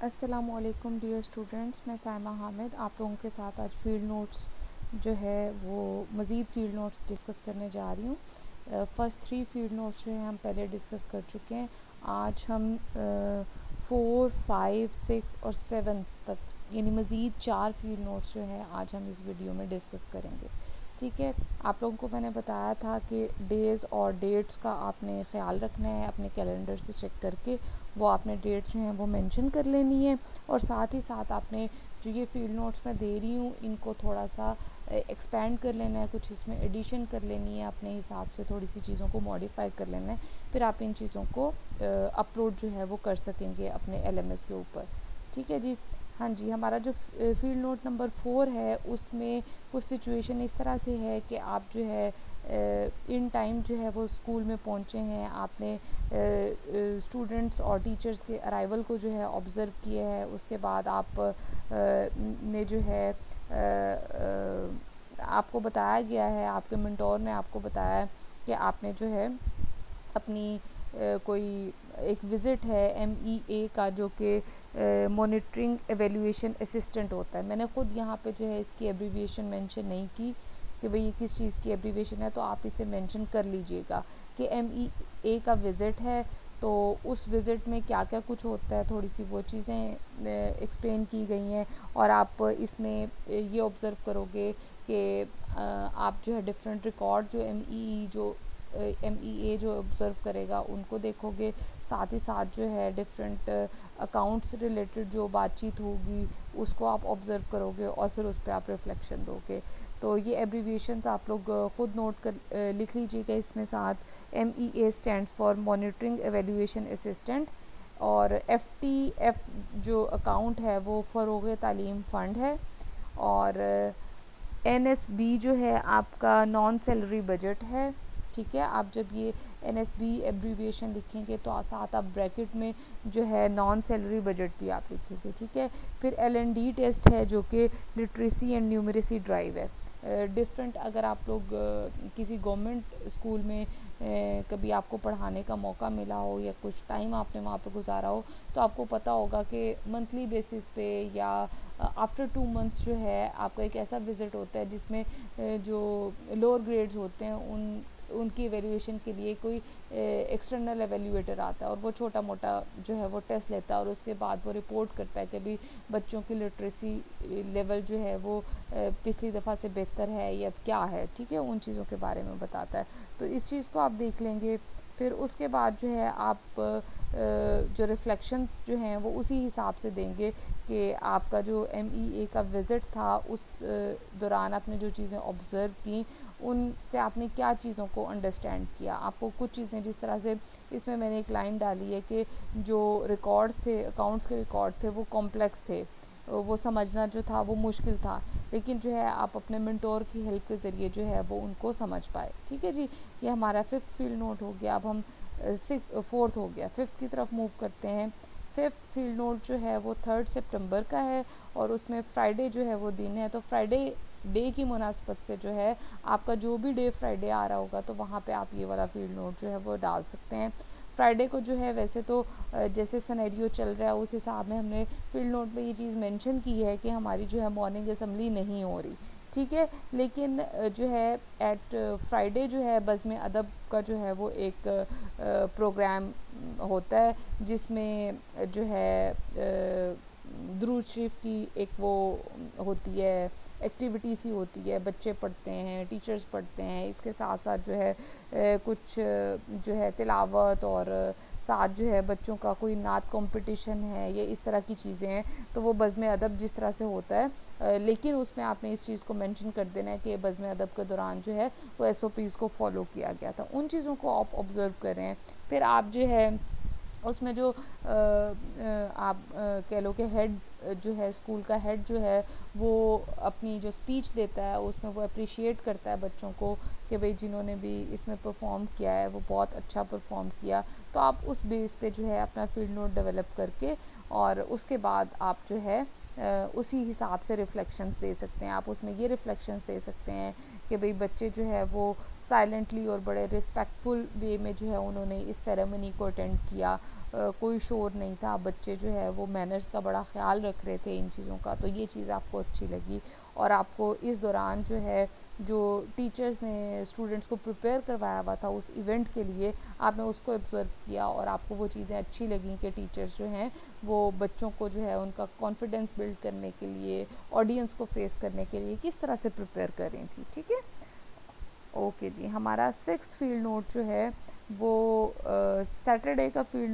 अस्सलामुअलैकुम dear students, मैं साइमा हामिद आप लोगों के साथ आज फील्ड नोट्स जो है वो मज़ीद फील्ड नोट्स डिस्कस करने जा रही हूँ। फ़र्स्ट 3 फील्ड नोट्स जो है हम पहले डिस्कस कर चुके हैं। आज हम 4, 5, 6 और 7 तक यानी मज़ीद 4 फील्ड नोट्स जो है आज हम इस वीडियो में डिस्कस करेंगे। ठीक है, आप लोगों को मैंने बताया था कि डेज़ और डेट्स का आपने ख़्याल रखना है, अपने कैलेंडर से चेक करके वो आपने डेट जो है वो मेंशन कर लेनी है। और साथ ही साथ आपने जो ये फील्ड नोट्स मैं दे रही हूँ इनको थोड़ा सा एक्सपेंड कर लेना है, कुछ इसमें एडिशन कर लेनी है, अपने हिसाब से थोड़ी सी चीज़ों को मॉडिफाई कर लेना है, फिर आप इन चीज़ों को अपलोड जो है वो कर सकेंगे अपने LMS के ऊपर। ठीक है जी। हाँ जी, हमारा जो फील्ड नोट नंबर 4 है उसमें कुछ सिचुएशन इस तरह से है कि आप जो है इन टाइम जो है वो स्कूल में पहुँचे हैं, आपने स्टूडेंट्स और टीचर्स के अराइवल को जो है ऑब्ज़र्व किया है। उसके बाद आप ने जो है आपको बताया गया है, आपके मेंटोर ने आपको बताया कि आपने जो है अपनी कोई एक विज़िट है MEA का जो कि मॉनिटरिंग एवेल्यूएशन असिस्टेंट होता है। मैंने ख़ुद यहाँ पे जो है इसकी एब्रीविएशन मेंशन नहीं की कि भाई ये किस चीज़ की एब्रीविएशन है, तो आप इसे मेंशन कर लीजिएगा कि MEA का विज़िट है। तो उस विज़िट में क्या क्या कुछ होता है, थोड़ी सी वो चीज़ें एक्सप्लेन की गई हैं। और आप इसमें ये ऑब्ज़र्व करोगे कि आप जो है डिफरेंट रिकॉर्ड जो MEA जो ऑब्ज़र्व करेगा उनको देखोगे। साथ ही साथ जो है डिफरेंट अकाउंट्स रिलेटेड जो बातचीत होगी उसको आप ऑब्ज़र्व करोगे और फिर उस पर आप रिफ्लेक्शन दोगे। तो ये एब्रीविएशंस आप लोग ख़ुद नोट कर लिख लीजिएगा इसमें साथ। MEA stands for monitoring evaluation assistant. और FTF जो अकाउंट है वो फ़रोग़ तालीम फ़ंड है। और NSB जो है आपका नॉन सैलरी बजट है। ठीक है, आप जब ये NSB एब्रीविएशन लिखेंगे तो साथ आप ब्रैकेट में जो है नॉन सैलरी बजट भी आप लिखेंगे। ठीक है, फिर LND टेस्ट है जो कि लिटरेसी एंड न्यूमरेसी ड्राइव है। डिफरेंट अगर आप लोग किसी गवर्नमेंट स्कूल में कभी आपको पढ़ाने का मौका मिला हो या कुछ टाइम आपने वहाँ पे गुजारा हो, तो आपको पता होगा कि मंथली बेसिस पे या आफ्टर 2 मंथ्स जो है आपका एक ऐसा विज़िट होता है जिसमें जो लोअर ग्रेड्स होते हैं उनकी एवेल्यूएशन के लिए कोई एक्सटर्नल एवेल्यूएटर आता है और वो छोटा मोटा जो है वो टेस्ट लेता है और उसके बाद वो रिपोर्ट करता है कि अभी बच्चों की लिटरेसी लेवल जो है वो पिछली दफ़ा से बेहतर है या क्या है। ठीक है, उन चीज़ों के बारे में बताता है। तो इस चीज़ को आप देख लेंगे। फिर उसके बाद जो है आप जो रिफ्लेक्शंस जो हैं वो उसी हिसाब से देंगे कि आपका जो MEA का विज़िट था उस दौरान आपने जो चीज़ें ऑब्ज़र्व की उनसे आपने क्या चीज़ों को अंडरस्टैंड किया। आपको कुछ चीज़ें जिस तरह से इसमें मैंने एक लाइन डाली है कि जो रिकॉर्ड थे, अकाउंट्स के रिकॉर्ड थे वो कॉम्प्लेक्स थे, वो समझना जो था वो मुश्किल था, लेकिन जो है आप अपने मेंटोर की हेल्प के ज़रिए जो है वो उनको समझ पाए। ठीक है जी, ये हमारा 5th फील्ड नोट हो गया। अब हम 4th हो गया, 5th की तरफ मूव करते हैं। 5th फील्ड नोट जो है वो 3 सितंबर का है और उसमें फ्राइडे जो है वो दिन है। तो फ्राइडे डे की मुनासबत से जो है आपका जो भी डे फ्राइडे आ रहा होगा तो वहाँ पे आप ये वाला फील्ड नोट जो है वो डाल सकते हैं। फ्राइडे को जो है वैसे तो जैसे सिनेरियो चल रहा है उस हिसाब में हमने फील्ड नोट में ये चीज़ मेंशन की है कि हमारी जो है मॉर्निंग असेंबली नहीं हो रही। ठीक है, लेकिन जो है एट फ्राइडे जो है बज़्म अदब का जो है वो एक प्रोग्राम होता है जिसमें जो है दुरूद शरीफ की एक वो होती है, एक्टिविटी सी होती है, बच्चे पढ़ते हैं, टीचर्स पढ़ते हैं, इसके साथ साथ जो है कुछ जो है तिलावत और साथ जो है बच्चों का कोई नात कंपटीशन है, ये इस तरह की चीज़ें हैं। तो वो बज़्म अदब जिस तरह से होता है लेकिन उसमें आपने इस चीज़ को मेंशन कर देना है कि बज़्म अदब के दौरान जो है वो SOPs को फॉलो किया गया था। उन चीज़ों को आप ऑब्ज़र्व करें। फिर आप जो है उसमें जो आप कह लो कि हेड जो है स्कूल का हेड जो है वो अपनी जो स्पीच देता है उसमें वो अप्रिशिएट करता है बच्चों को कि भाई जिन्होंने भी इसमें परफॉर्म किया है वो बहुत अच्छा परफॉर्म किया। तो आप उस बेस पे जो है अपना फील्ड नोट डेवलप करके और उसके बाद आप जो है उसी हिसाब से रिफ्लेक्शंस दे सकते हैं। आप उसमें ये रिफ्लेक्शंस दे सकते हैं कि भाई बच्चे जो है वो साइलेंटली और बड़े रिस्पेक्टफुल वे में जो है उन्होंने इस सेरेमनी को अटेंड किया कोई शोर नहीं था, बच्चे जो है वो मैनर्स का बड़ा ख्याल रख रहे थे इन चीज़ों का, तो ये चीज़ आपको अच्छी लगी। और आपको इस दौरान जो है जो टीचर्स ने स्टूडेंट्स को प्रिपेयर करवाया हुआ था उस इवेंट के लिए, आपने उसको ऑब्ज़र्व किया और आपको वो चीज़ें अच्छी लगी कि टीचर्स जो हैं वो बच्चों को जो है उनका कॉन्फिडेंस बिल्ड करने के लिए, ऑडियंस को फेस करने के लिए किस तरह से प्रिपेयर कर रही थी। ठीक है, ओके जी। हमारा 6th फील्ड नोट जो है वो सैटरडे का फील्ड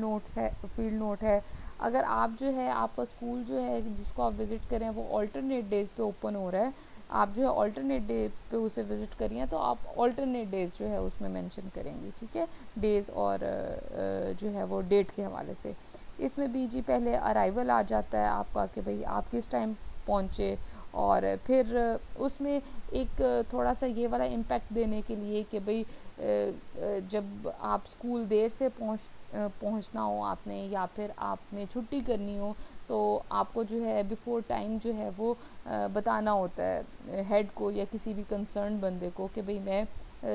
नोट है। अगर आप जो है आपका स्कूल जो है जिसको आप विज़िट करें वो ऑल्टरनेट डेज़ पे ओपन हो रहा है, आप जो है ऑल्टरनेट डे पे उसे विज़िट करिए, तो आप ऑल्टरनेट डेज़ जो है उसमें मेंशन करेंगी। ठीक है, डेज़ और जो है वो डेट के हवाले से। इसमें भी जी पहले अराइवल आ जाता है आपका कि भाई आप किस टाइम पहुँचे, और फिर उसमें एक थोड़ा सा ये वाला इम्पैक्ट देने के लिए कि भाई जब आप स्कूल देर से पहुंचना हो आपने, या फिर आपने छुट्टी करनी हो, तो आपको जो है बिफ़ोर टाइम जो है वो बताना होता है हेड को या किसी भी कंसर्न बंदे को कि भाई मैं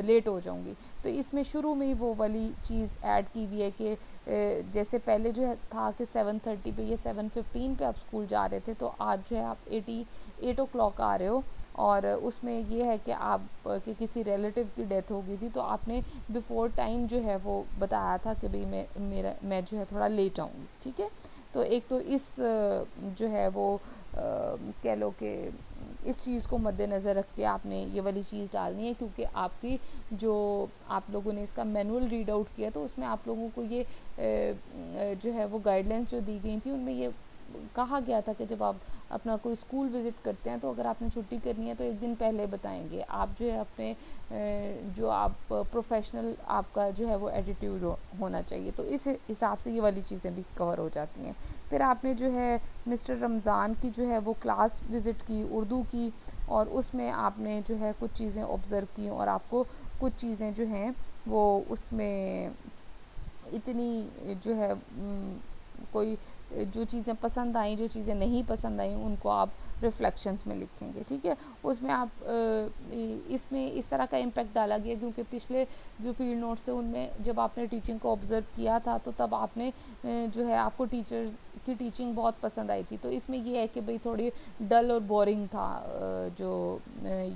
लेट हो जाऊंगी। तो इसमें शुरू में ही वो वाली चीज़ ऐड की हुई है कि जैसे पहले जो है था कि 7:30 पे या 7:15 पे आप स्कूल जा रहे थे, तो आज जो है आप 8 o'clock आ रहे हो, और उसमें ये है कि आप कि किसी रिलेटिव की डेथ हो गई थी, तो आपने बिफ़ोर टाइम जो है वो बताया था कि भाई मैं जो है थोड़ा लेट आऊँगी। ठीक है, तो एक तो इस जो है वो कह लो कि इस चीज़ को मद्देनज़र रख के आपने ये वाली चीज़ डालनी है, क्योंकि आपकी जो आप लोगों ने इसका मैनुअल रीड आउट किया तो उसमें आप लोगों को ये जो है वो गाइडलाइंस जो दी गई थी उनमें ये कहा गया था कि जब आप अपना कोई स्कूल विज़िट करते हैं तो अगर आपने छुट्टी करनी है तो एक दिन पहले बताएंगे। आप जो है अपने जो आप प्रोफेशनल आपका जो है वो एटीट्यूड होना चाहिए, तो इस हिसाब से ये वाली चीज़ें भी कवर हो जाती हैं। फिर आपने जो है मिस्टर रमज़ान की जो है वो क्लास विज़िट की उर्दू की, और उसमें आपने जो है कुछ चीज़ें ऑब्ज़र्व की, और आपको कुछ चीज़ें जो हैं वो उसमें इतनी जो है कोई जो चीज़ें पसंद आई, जो चीज़ें नहीं पसंद आई, उनको आप रिफ्लेक्शंस में लिखेंगे। ठीक है, उसमें आप इसमें इस तरह का इम्पैक्ट डाला गया क्योंकि पिछले जो फील्ड नोट्स थे उनमें जब आपने टीचिंग को ऑब्ज़र्व किया था तो तब आपने जो है आपको टीचर्स की टीचिंग बहुत पसंद आई थी। तो इसमें ये है कि भाई थोड़ी डल और बोरिंग था जो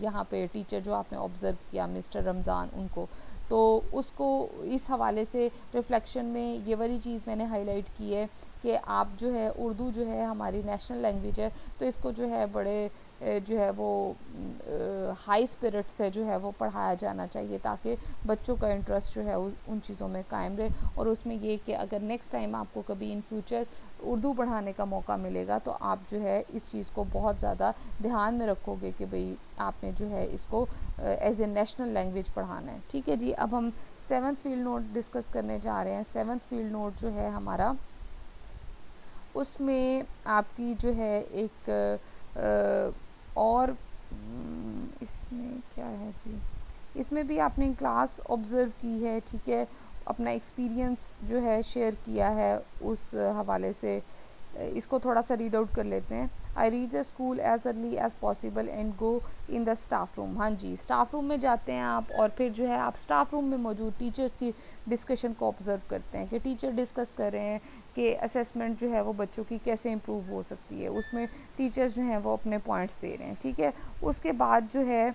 यहाँ पे टीचर जो आपने ऑब्ज़र्व किया मिस्टर रमज़ान उनको, तो उसको इस हवाले से रिफ्लेक्शन में ये वाली चीज़ मैंने हाईलाइट की है कि आप जो है उर्दू जो है हमारी नेशनल लैंग्वेज है, तो इसको जो है बड़े जो है वो हाई स्पिरिट से जो है वो पढ़ाया जाना चाहिए, ताकि बच्चों का इंटरेस्ट जो है उन चीज़ों में कायम रहे। और उसमें ये कि अगर नेक्स्ट टाइम आपको कभी इन फ्यूचर उर्दू पढ़ाने का मौका मिलेगा तो आप जो है इस चीज़ को बहुत ज़्यादा ध्यान में रखोगे कि भाई आपने जो है इसको एज ए नेशनल लैंग्वेज पढ़ाना है। ठीक है जी, अब हम 7th फील्ड नोट डिस्कस करने जा रहे हैं। 7th फील्ड नोट जो है हमारा, उसमें आपकी जो है एक और इसमें क्या है जी, इसमें भी आपने क्लास ऑब्ज़र्व की है। ठीक है, अपना एक्सपीरियंस जो है शेयर किया है उस हवाले से। इसको थोड़ा सा रीड आउट कर लेते हैं। I reach the school as early as possible and go in the staff room. हाँ जी, स्टाफ रूम में जाते हैं आप, और फिर जो है आप स्टाफ रूम में मौजूद टीचर्स की डिस्कशन को ऑब्ज़र्व करते हैं कि टीचर डिस्कस कर रहे हैं कि असेसमेंट जो है वो बच्चों की कैसे इम्प्रूव हो सकती है, उसमें टीचर्स जो हैं वो अपने पॉइंट्स दे रहे हैं। ठीक है, उसके बाद जो है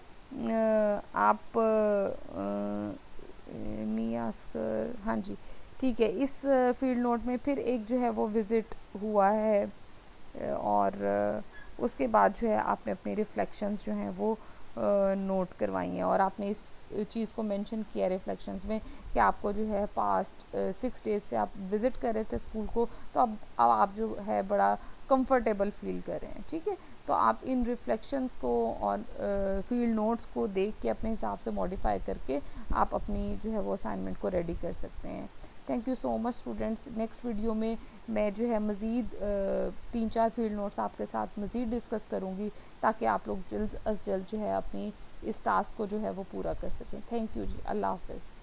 आप मियास्कर, हाँ जी ठीक है, इस फील्ड नोट में फिर एक जो है वो विज़िट हुआ है, और उसके बाद जो है आपने अपनी रिफ्लेक्शंस जो हैं वो नोट करवाई हैं, और आपने इस चीज़ को मेंशन किया रिफ्लेक्शंस में कि आपको जो है पास्ट 6 डेज से आप विज़िट कर रहे थे स्कूल को, तो अब आप जो है बड़ा कंफर्टेबल फील कर रहे हैं। ठीक है, तो आप इन रिफ्लेक्शंस को और फील्ड नोट्स को देख के अपने हिसाब से मॉडिफाई करके आप अपनी जो है वो असाइनमेंट को रेडी कर सकते हैं। Thank you so much students. Next video में मैं जो है मज़ीद 3-4 फील्ड नोट्स आपके साथ मज़ीद डिस्कस करूँगी, ताकि आप लोग जल्द अज जल्द जो है अपनी इस टास्क को जो है वो पूरा कर सकें। थैंक यू जी, अल्लाह हाफ़िज़।